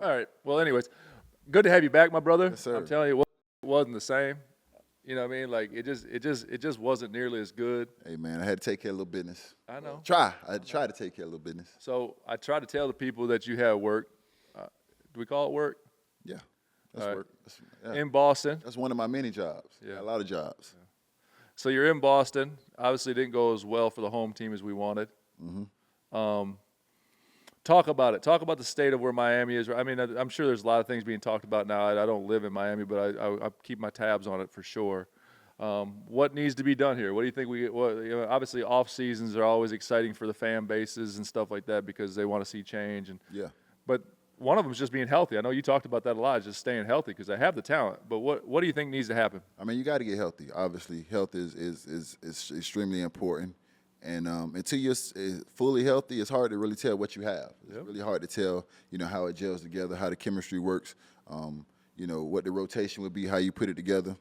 All right. Well, anyways, good to have you back, my brother. Yes, sir. I'm telling you, it wasn't the same. You know what I mean? Like it just wasn't nearly as good. Hey, man, I had to take care of a little business. I know. I had to try to take care of a little business. So I try to tell the people that you have work. Do we call it work? Yeah, that's All right. work. Yeah. In Boston. That's one of my many jobs. Yeah. Yeah, a lot of jobs. So you're in Boston. Obviously, it didn't go as well for the home team as we wanted. Talk about it. Talk about the state of where Miami is. I mean, I'm sure there's a lot of things being talked about now. I don't live in Miami, but I keep my tabs on it for sure. What needs to be done here? What do you think obviously off seasons are always exciting for the fan bases and stuff like that because they want to see change. Yeah. But one of them is just being healthy. I know you talked about that a lot, just staying healthy because they have the talent. But what do you think needs to happen? I mean, you got to get healthy. Obviously, health is extremely important. And until you're fully healthy, it's hard to really tell what you have. It's really hard to tell, how it gels together, how the chemistry works, what the rotation would be, how you put it together.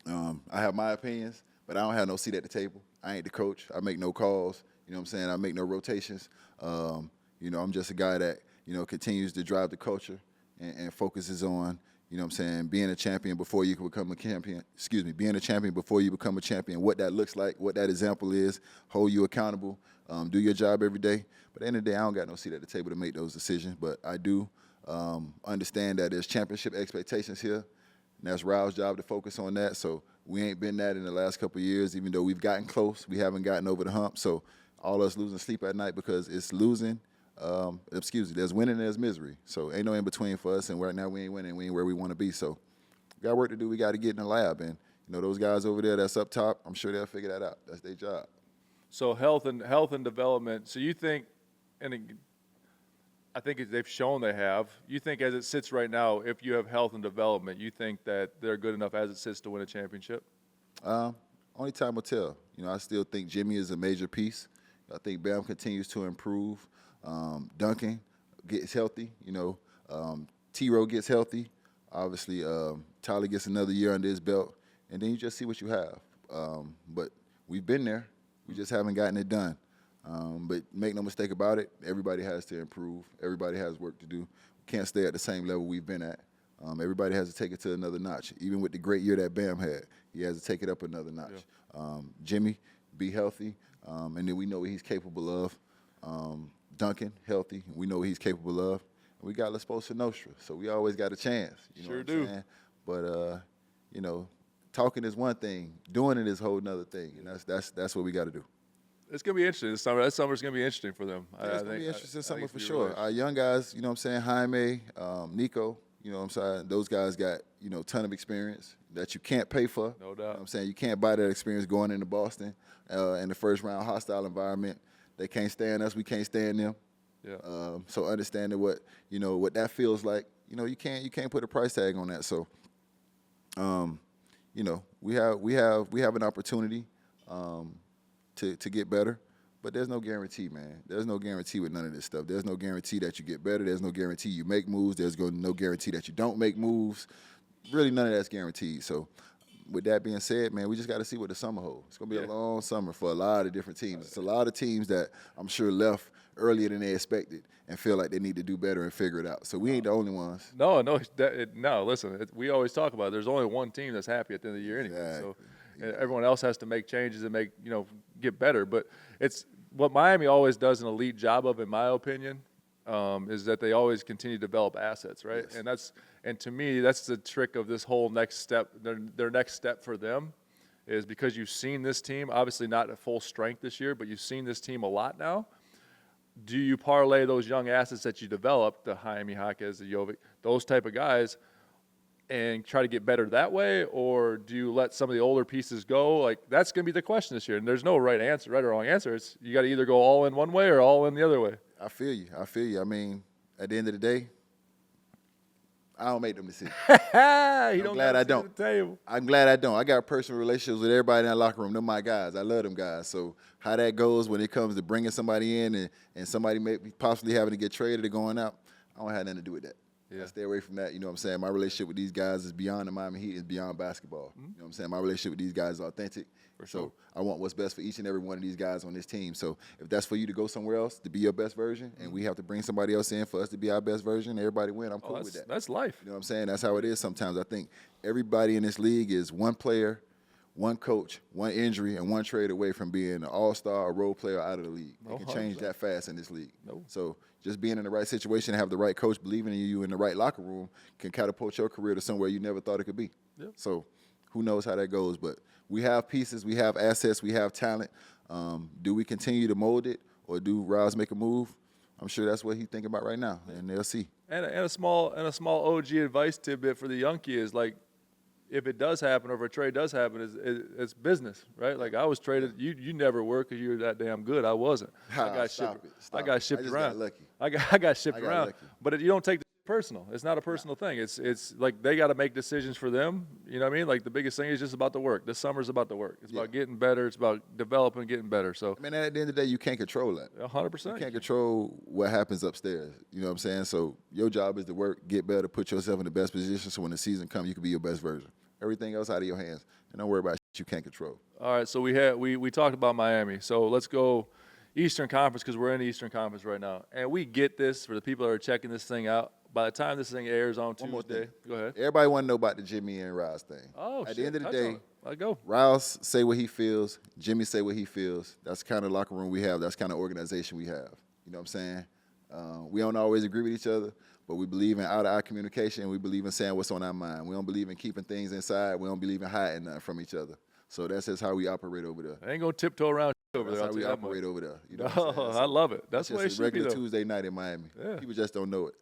I have my opinions, but I don't have no seat at the table. I ain't the coach. I make no calls. You know what I'm saying? I make no rotations. I'm just a guy that, continues to drive the culture and focuses on, being a champion before you can become a champion. Being a champion before you become a champion, what that looks like, what that example is, hold you accountable, do your job every day. But at the end of the day, I don't got no seat at the table to make those decisions. But I do understand that there's championship expectations here, and that's Raul's job to focus on that. So we ain't been that in the last couple of years, even though we've gotten close. We haven't gotten over the hump. So all us losing sleep at night because it's losing. There's winning and there's misery. So ain't no in between for us, and right now we ain't winning. We ain't where we want to be. So we got work to do. We got to get in the lab, and those guys over there that's up top, I'm sure they'll figure that out. That's their job. So health and development. So you think, I think they've shown they have. You think as it sits right now, if you have health and development, you think that they're good enough as it sits to win a championship? Only time will tell. I still think Jimmy is a major piece. I think Bam continues to improve. Duncan gets healthy. T-Row gets healthy. Obviously, Tyler gets another year under his belt, and then you just see what you have. But we've been there. We just haven't gotten it done. But make no mistake about it, everybody has to improve. Everybody has work to do. We can't stay at the same level we've been at. Everybody has to take it to another notch. Even with the great year that Bam had, he has to take it up another notch. Yeah. Jimmy, be healthy, and then we know what he's capable of. Duncan, healthy, we know what he's capable of. And we got La Sposa Nostra, so we always got a chance. You know sure what do. I'm saying? But, talking is one thing. Doing it is a whole nother thing, and that's what we got to do. It's going to be interesting this summer. That summer's going to be interesting for them. Yeah, it's going to be interesting summer for sure. Our young guys, Jaime, Nico, those guys got, ton of experience that you can't pay for. No doubt. I'm saying you can't buy that experience going into Boston in the first round, hostile environment. They can't stand us. We can't stand them. Yeah. So understanding what that feels like, you can't put a price tag on that. So, we have an opportunity to get better, but there's no guarantee, man. There's no guarantee with none of this stuff. There's no guarantee that you get better. There's no guarantee you make moves. There's no guarantee that you don't make moves. Really, none of that's guaranteed. So, with that being said, man, we just got to see what the summer holds. It's going to be a long summer for a lot of different teams. It's a lot of teams that I'm sure left earlier than they expected and feel like they need to do better and figure it out. So we ain't the only ones. No. Listen, we always talk about it. There's only one team that's happy at the end of the year anyway. Exactly. So everyone else has to make changes and get better. But it's what Miami always does an elite job of, in my opinion, is that they always continue to develop assets, right? Yes. And to me, that's the trick of this whole next step. Their next step for them is because you've seen this team, obviously not at full strength this year, but you've seen this team a lot now. Do you parlay those young assets that you developed, the Jaime Jaquez, the Jovic, those type of guys, and try to get better that way, or do you let some of the older pieces go? Like, that's going to be the question this year, and there's no right or wrong answer. It's you got to either go all in one way or all in the other way. I feel you. I mean, at the end of the day, I don't make them decisions. I'm glad I don't. I'm glad I don't. I got personal relationships with everybody in that locker room. They're my guys. I love them guys. So how that goes when it comes to bringing somebody in and somebody maybe possibly having to get traded or going out, I don't have nothing to do with that. I stay away from that. You know what I'm saying? My relationship with these guys is beyond the Miami Heat, is beyond basketball. You know what I'm saying? My relationship with these guys is authentic. So I want what's best for each and every one of these guys on this team. So if that's for you to go somewhere else to be your best version, and we have to bring somebody else in for us to be our best version, everybody win, I'm cool with that. That's life. You know what I'm saying? That's how it is sometimes. I think everybody in this league is one player, one coach, one injury, and one trade away from being an all-star, a role player out of the league. It can change that fast in this league. So just being in the right situation, have the right coach believing in you in the right locker room can catapult your career to somewhere you never thought it could be. So who knows how that goes, but we have pieces, we have assets, we have talent. Do we continue to mold it, or do Rouse make a move? I'm sure that's what he's thinking about right now, and they'll see. And a small OG advice tidbit for the young kids, like, if it does happen, or if a trade does happen, it's business, right? Like, I was traded. You never were because you were that damn good. I wasn't. I got shipped around. I got shipped around. But you don't take it personal. It's not a personal thing. It's like they got to make decisions for them. You know what I mean? Like, the biggest thing is just about the work. This summer's about the work. It's about getting better. It's about developing, getting better. So, I mean, at the end of the day, you can't control that. 100%. You can't control what happens upstairs. You know what I'm saying? So your job is to work, get better, put yourself in the best position so when the season comes, you can be your best version. Everything else out of your hands. And don't worry about shit you can't control. All right, so we talked about Miami. So let's go Eastern Conference, because we're in the Eastern Conference right now. And we get this for the people that are checking this thing out. By the time this thing airs on Tuesday, go ahead. Everybody want to know about the Jimmy and Rouse thing. At the end of the day, Rouse say what he feels, Jimmy say what he feels. That's the kind of locker room we have. That's the kind of organization we have. You know what I'm saying? We don't always agree with each other, but we believe in out-of-eye communication. We believe in saying what's on our mind. We don't believe in keeping things inside. We don't believe in hiding nothing from each other. So that's just how we operate over there. I ain't gonna tiptoe around over there. That's how we operate over there. You know I love it. That's the way it just a should be, regular though. Tuesday night in Miami. Yeah. People just don't know it.